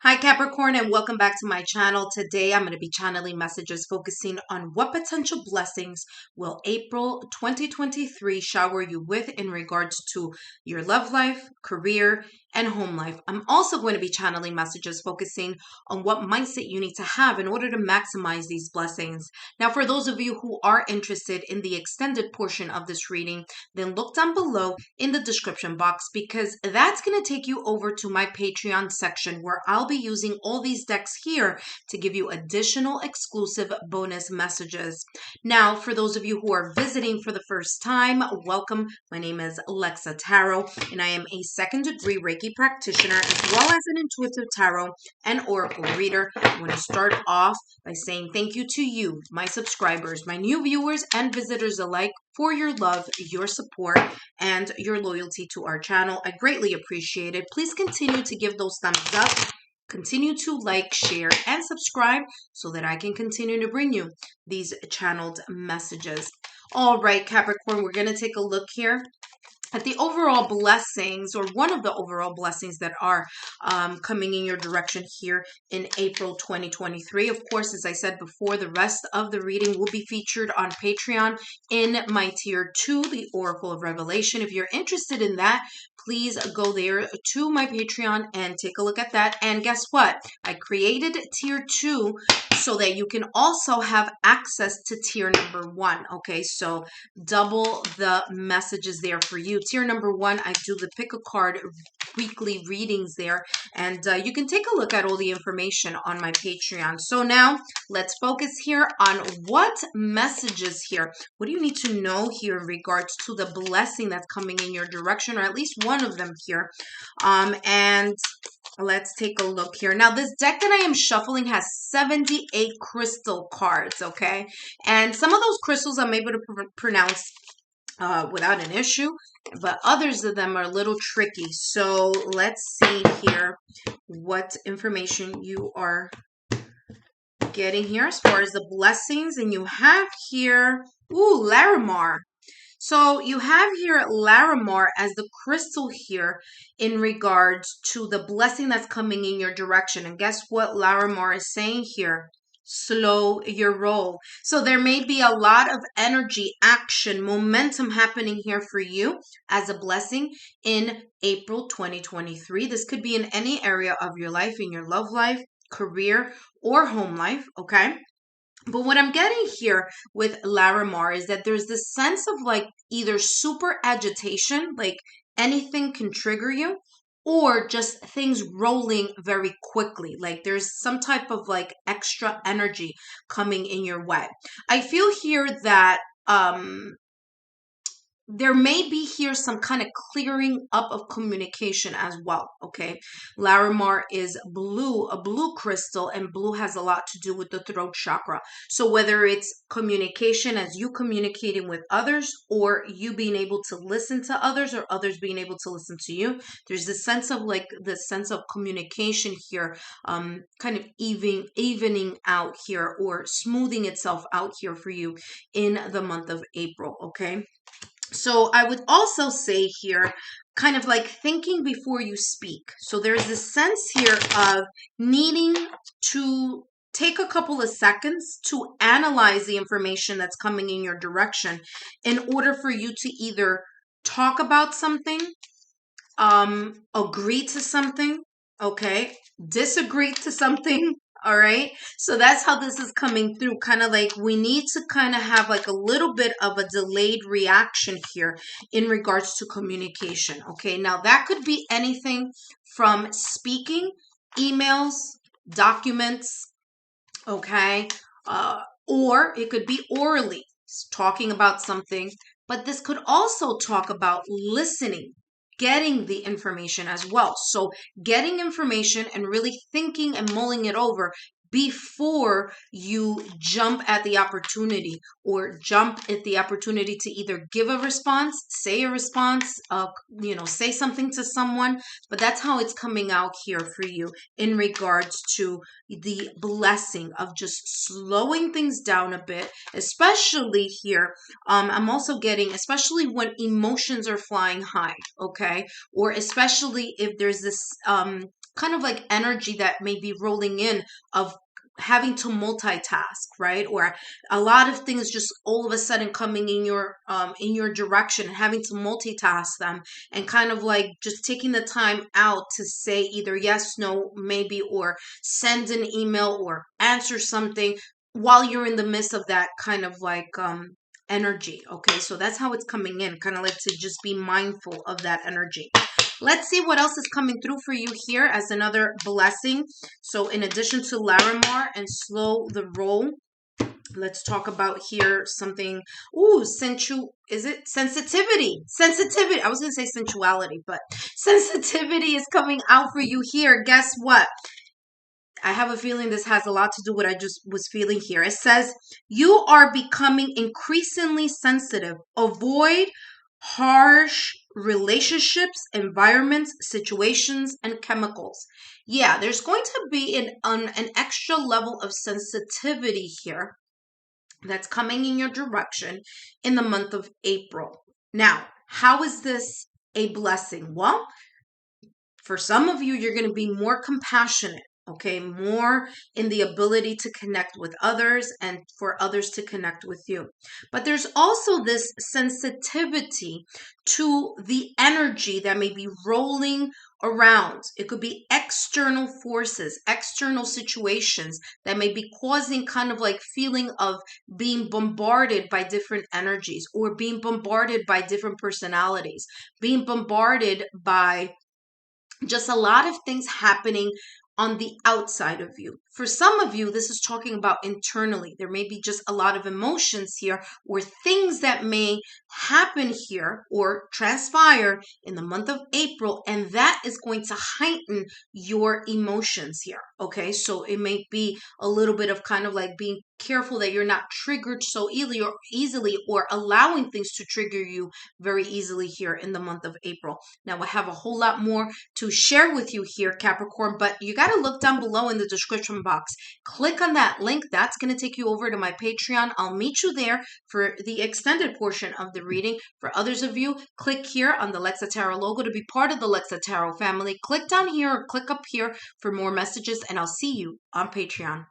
Hi Capricorn, and welcome back to my channel. Today I'm going to be channeling messages focusing on what potential blessings will April 2023 shower you with in regards to your love life, career, and home life. I'm also going to be channeling messages focusing on what mindset you need to have in order to maximize these blessings. Now, for those of you who are interested in the extended portion of this reading, then look down below in the description box because that's going to take you over to my Patreon section where I'll be using all these decks here to give you additional exclusive bonus messages. Now, for those of you who are visiting for the first time, welcome. My name is Lexa Tarot, and I am a second-degree Reiki practitioner as well as an intuitive tarot and oracle reader. I want to start off by saying thank you to you, my subscribers, my new viewers, and visitors alike for your love, your support, and your loyalty to our channel. I greatly appreciate it. Please continue to give those thumbs up. Continue to like, share, and subscribe so that I can continue to bring you these channeled messages. All right, Capricorn, we're going to take a look here at the overall blessings, or one of the overall blessings that are coming in your direction here in April 2023. Of course, as I said before, the rest of the reading will be featured on Patreon in my tier 2, the Oracle of Revelation. If you're interested in that, please go there to my Patreon and take a look at that. And guess what? I created tier 2 so that you can also have access to tier number 1. Okay, so double the messages there for you. Tier number 1, I do the pick a card weekly readings there, and you can take a look at all the information on my Patreon. So now let's focus here on what messages here. What do you need to know here in regards to the blessing that's coming in your direction, or at least one of them here? And let's take a look here. Now, this deck that I am shuffling has 78 crystal cards, okay? And some of those crystals I'm able to pronounce without an issue, but others of them are a little tricky. So let's see here what information you are getting here as far as the blessings. And you have here, Larimar. So you have here Larimar as the crystal here in regards to the blessing that's coming in your direction. And guess what Larimar is saying here? Slow your roll. So there may be a lot of energy, action, momentum happening here for you as a blessing in April 2023. This could be in any area of your life, in your love life, career, or home life, okay? But what I'm getting here with Larimar is that there's this sense of like either super agitation, like anything can trigger you, or just things rolling very quickly. Like there's some type of like extra energy coming in your way. I feel here that there may be here some kind of clearing up of communication as well, okay? Larimar is blue, a blue crystal, and blue has a lot to do with the throat chakra. So whether it's communication as you communicating with others, or you being able to listen to others, or others being able to listen to you, there's this sense of like the sense of communication here, kind of evening out here, or smoothing itself out here for you in the month of April, okay? So I would also say here, kind of like thinking before you speak. So there's this sense here of needing to take a couple of seconds to analyze the information that's coming in your direction in order for you to either talk about something, agree to something, okay, disagree to something. All right. So that's how this is coming through. Kind of like we need to kind of have like a little bit of a delayed reaction here in regards to communication. Okay. Now that could be anything from speaking, emails, documents. Okay. Or it could be orally talking about something, but this could also talk about listening, getting the information as well. So getting information and really thinking and mulling it over before you jump at the opportunity, or jump at the opportunity to either give a response, say a response, say something to someone. But that's how it's coming out here for you in regards to the blessing of just slowing things down a bit, especially here. I'm also getting, especially when emotions are flying high, okay? Or especially if there's this kind of like energy that may be rolling in of having to multitask, right? Or a lot of things just all of a sudden coming in your direction and having to multitask them, and kind of like just taking the time out to say either yes, no, maybe, or send an email or answer something while you're in the midst of that kind of like energy. Okay, so that's how it's coming in, kind of like to just be mindful of that energy. Let's see what else is coming through for you here as another blessing. So in addition to Larimar and slow the roll, let's talk about here something. Ooh, is it sensitivity? Sensitivity. I was going to say sensuality, but sensitivity is coming out for you here. Guess what? I have a feeling this has a lot to do with what I just was feeling here. It says, you are becoming increasingly sensitive. Avoid harsh relationships, environments, situations, and chemicals. Yeah, there's going to be an extra level of sensitivity here that's coming in your direction in the month of April. Now, how is this a blessing? Well, for some of you, you're going to be more compassionate, okay, more in the ability to connect with others and for others to connect with you. But there's also this sensitivity to the energy that may be rolling around. It could be external forces, external situations that may be causing kind of like feeling of being bombarded by different energies, or being bombarded by different personalities, being bombarded by just a lot of things happening on the outside of you. For some of you, this is talking about internally. There may be just a lot of emotions here, or things that may happen here or transpire in the month of April, and that is going to heighten your emotions here. Okay, so it may be a little bit of kind of like being careful that you're not triggered so easily, or allowing things to trigger you very easily here in the month of April. Now, I have a whole lot more to share with you here, Capricorn, but you got to look down below in the description box. Click on that link. That's going to take you over to my Patreon. I'll meet you there for the extended portion of the reading. For others of you, click here on the Lexa Tarot logo to be part of the Lexa Tarot family. Click down here or click up here for more messages, and I'll see you on Patreon.